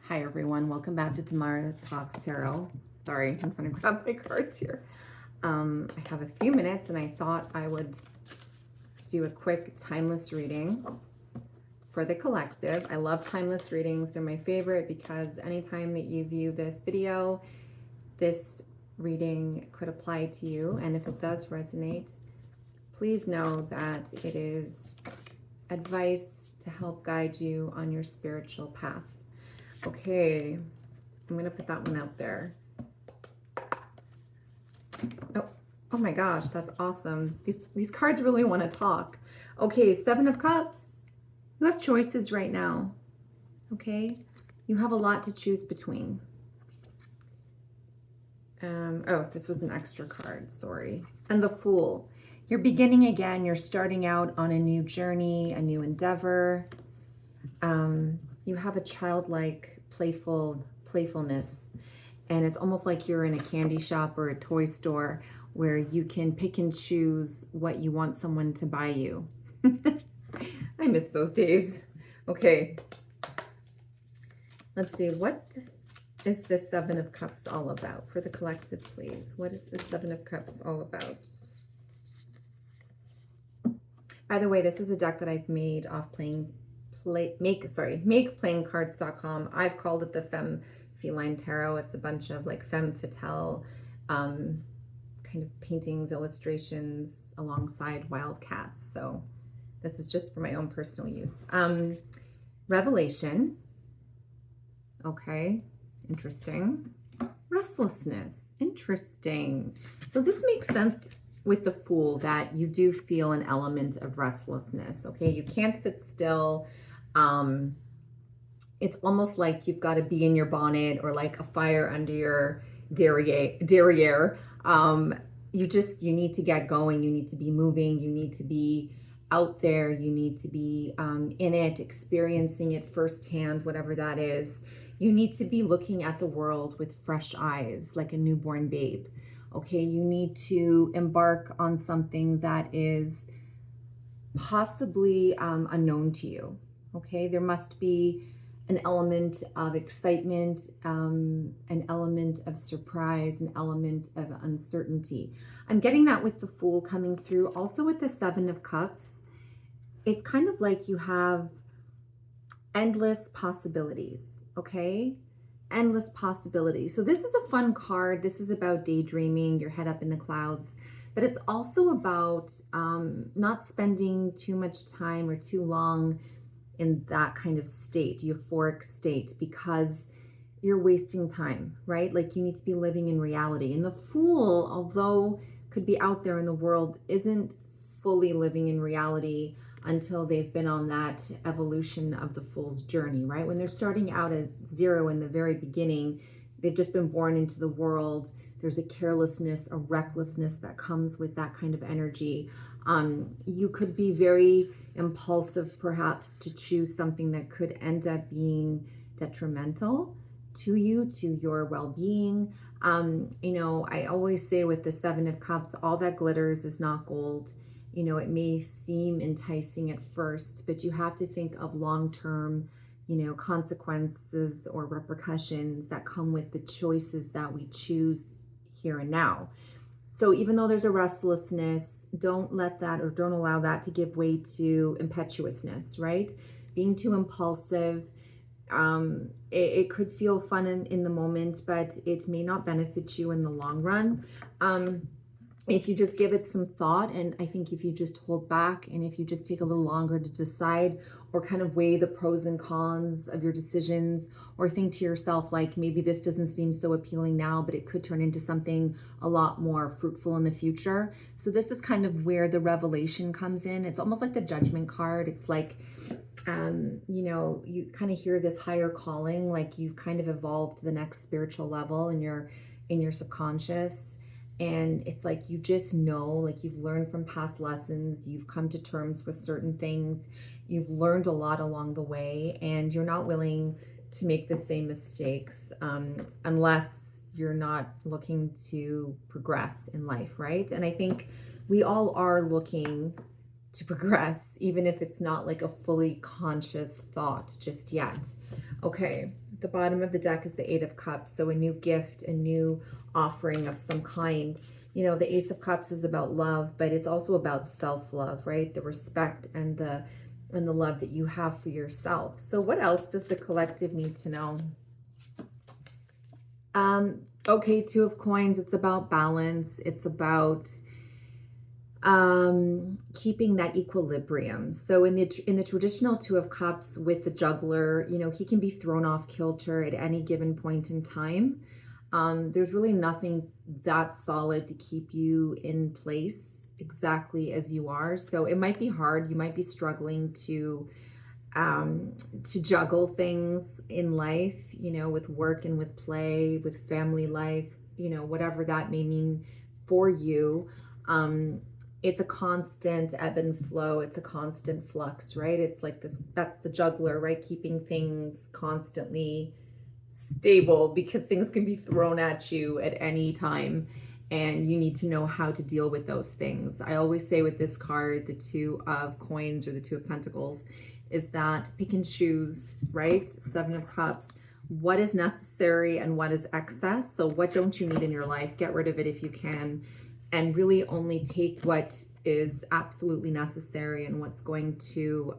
Hi everyone, welcome back to Tamara Talks Tarot. Sorry, I'm trying to grab my cards here. I have a few minutes and I thought I would do a quick timeless reading for the collective. I love timeless readings. They're my favorite because anytime that you view this video, this reading could apply to you. And if it does resonate, please know that it is advice to help guide you on your spiritual path. Okay, I'm going to put that one out there. Oh my gosh, that's awesome. These cards really want to talk. Okay, Seven of Cups. You have choices right now. Okay, you have a lot to choose between. Oh, this was an extra card, sorry. And the Fool. You're beginning again. You're starting out on a new journey, a new endeavor. You have a childlike playfulness, and it's almost like you're in a candy shop or a toy store where you can pick and choose what you want someone to buy you. I miss those days. Okay, let's see, what is the Seven of Cups all about for the collective, please? What is the Seven of Cups all about? By the way, this is a deck that I've made off makeplayingcards.com. I've called it the Femme Feline Tarot. It's a bunch of like femme fatale kind of paintings, illustrations alongside wild cats. So this is just for my own personal use. Revelation. Okay, interesting. Restlessness. Interesting. So this makes sense with the Fool, that you do feel an element of restlessness. Okay, you can't sit still. It's almost like you've got to be in your bonnet or like a fire under your derriere. You need to get going. You need to be moving. You need to be out there. You need to be in it, experiencing it firsthand, whatever that is. You need to be looking at the world with fresh eyes, like a newborn babe. Okay, you need to embark on something that is possibly unknown to you. Okay, there must be an element of excitement, an element of surprise, an element of uncertainty. I'm getting that with the Fool coming through. Also with the Seven of Cups, it's kind of like you have endless possibilities, okay? Endless possibilities. So this is a fun card. This is about daydreaming, your head up in the clouds, but it's also about not spending too much time or too long in that kind of state, euphoric state, because you're wasting time, right? Like you need to be living in reality. And the Fool, although could be out there in the world, isn't fully living in reality until they've been on that evolution of the Fool's journey, right? When they're starting out at zero in the very beginning, they've just been born into the world. There's a carelessness, a recklessness that comes with that kind of energy. You could be very impulsive, perhaps, to choose something that could end up being detrimental to you, to your well-being. I always say with the Seven of Cups, all that glitters is not gold. It may seem enticing at first, but you have to think of long-term, consequences or repercussions that come with the choices that we choose here and now. So even though there's a restlessness, don't let that, or don't allow that to give way to impetuousness, right? Being too impulsive, it could feel fun in the moment, but it may not benefit you in the long run. If you just give it some thought, and I think if you just hold back and if you just take a little longer to decide or kind of weigh the pros and cons of your decisions, or think to yourself, like, maybe this doesn't seem so appealing now, but it could turn into something a lot more fruitful in the future. So this is kind of where the revelation comes in. It's almost like the Judgment card. It's like, you kind of hear this higher calling, like you've kind of evolved to the next spiritual level in your subconscious. And it's like, you just know, like you've learned from past lessons, you've come to terms with certain things, you've learned a lot along the way, and you're not willing to make the same mistakes unless you're not looking to progress in life, right? And I think we all are looking to progress, even if it's not like a fully conscious thought just yet. Okay, The bottom of the deck is the Eight of Cups. So a new gift, a new offering of some kind. You know, the Ace of Cups is about love, but it's also about self-love, right? The respect and the love that you have for yourself. So what else does the collective need to know? Okay, Two of Coins, it's about balance. It's about keeping that equilibrium. So in the traditional Two of Cups with the juggler, you know, he can be thrown off kilter at any given point in time. There's really nothing that solid to keep you in place exactly as you are. So it might be hard. You might be struggling to juggle things in life, you know, with work and with play, with family life, you know, whatever that may mean for you. It's a constant ebb and flow. It's a constant flux, right? It's like this, that's the juggler, right? Keeping things constantly stable, because things can be thrown at you at any time and you need to know how to deal with those things. I always say with this card, the Two of Coins or the Two of Pentacles, is that pick and choose, right? Seven of Cups. What is necessary and what is excess? So what don't you need in your life? Get rid of it if you can, and really only take what is absolutely necessary and what's going to,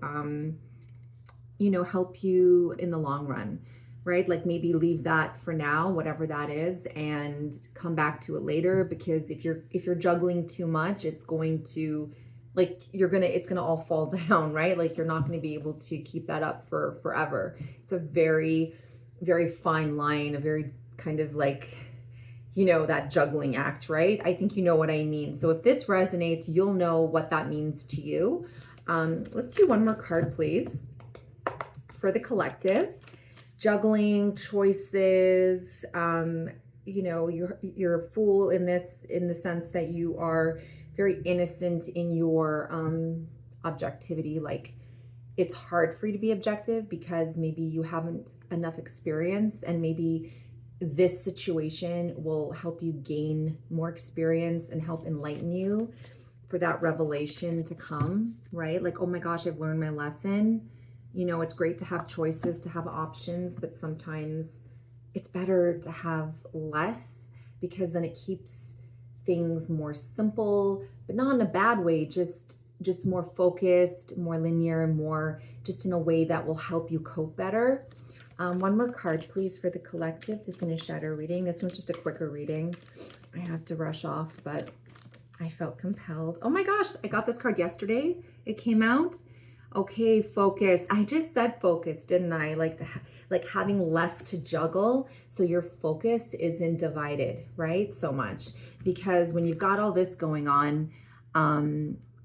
you know, help you in the long run, right? Like maybe leave that for now, whatever that is, and come back to it later. Because if you're juggling too much, it's going to, like, it's gonna all fall down, right? Like you're not gonna be able to keep that up for forever. It's a very, very fine line, a very kind of like, you know, that juggling act, right? I think you know what I mean. So if this resonates, you'll know what that means to you. Let's do one more card, please, for the collective. Juggling, choices, you know, you're a fool in the sense that you are very innocent in your objectivity. Like it's hard for you to be objective because maybe you haven't enough experience, and maybe this situation will help you gain more experience and help enlighten you for that revelation to come, right? Like, oh my gosh, I've learned my lesson. You know, it's great to have choices, to have options, but sometimes it's better to have less, because then it keeps things more simple, but not in a bad way, just more focused, more linear, more just in a way that will help you cope better. One more card, please, for the collective to finish out our reading. This one's just a quicker reading. I have to rush off, but I felt compelled. Oh my gosh, I got this card yesterday. It came out. Okay, focus. I just said focus, didn't I? Like having less to juggle, so your focus isn't divided, right? So much, because when you've got all this going on,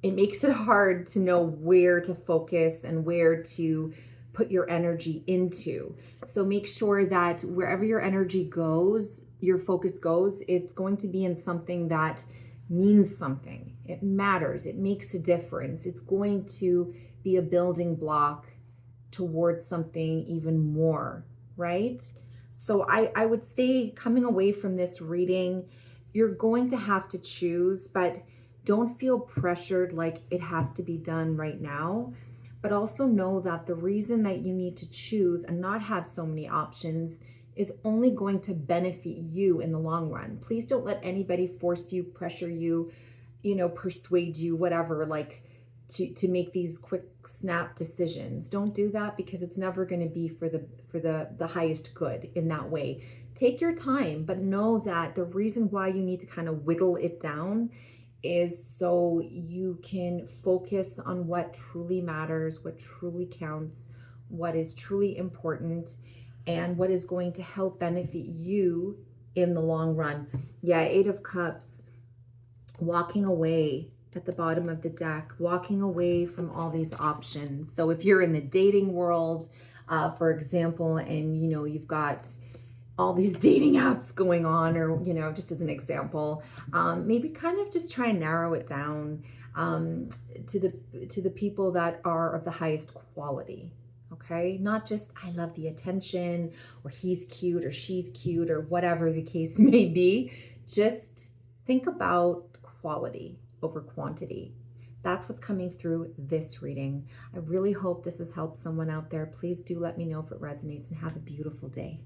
it makes it hard to know where to focus and where to put your energy into. So make sure that wherever your energy goes, your focus goes, it's going to be in something that means something. It matters. It makes a difference. It's going to be a building block towards something even more, right? So I would say, coming away from this reading, you're going to have to choose, but don't feel pressured like it has to be done right now. But also know that the reason that you need to choose and not have so many options is only going to benefit you in the long run. Please don't let anybody force you, pressure you, you know, persuade you, whatever, like to make these quick snap decisions. Don't do that, because it's never going to be for the highest good in that way. Take your time, but know that the reason why you need to kind of whittle it down is so you can focus on what truly matters, what truly counts, what is truly important, and what is going to help benefit you in the long run. Yeah, Eight of Cups, walking away at the bottom of the deck, walking away from all these options. So if you're in the dating world, for example, and you know, you've got all these dating apps going on, or, you know, just as an example, maybe kind of just try and narrow it down to the people that are of the highest quality. Okay, not just I love the attention, or he's cute or she's cute, or whatever the case may be. Just think about quality over quantity. That's what's coming through this reading. I really hope this has helped someone out there. Please do let me know if it resonates, and have a beautiful day.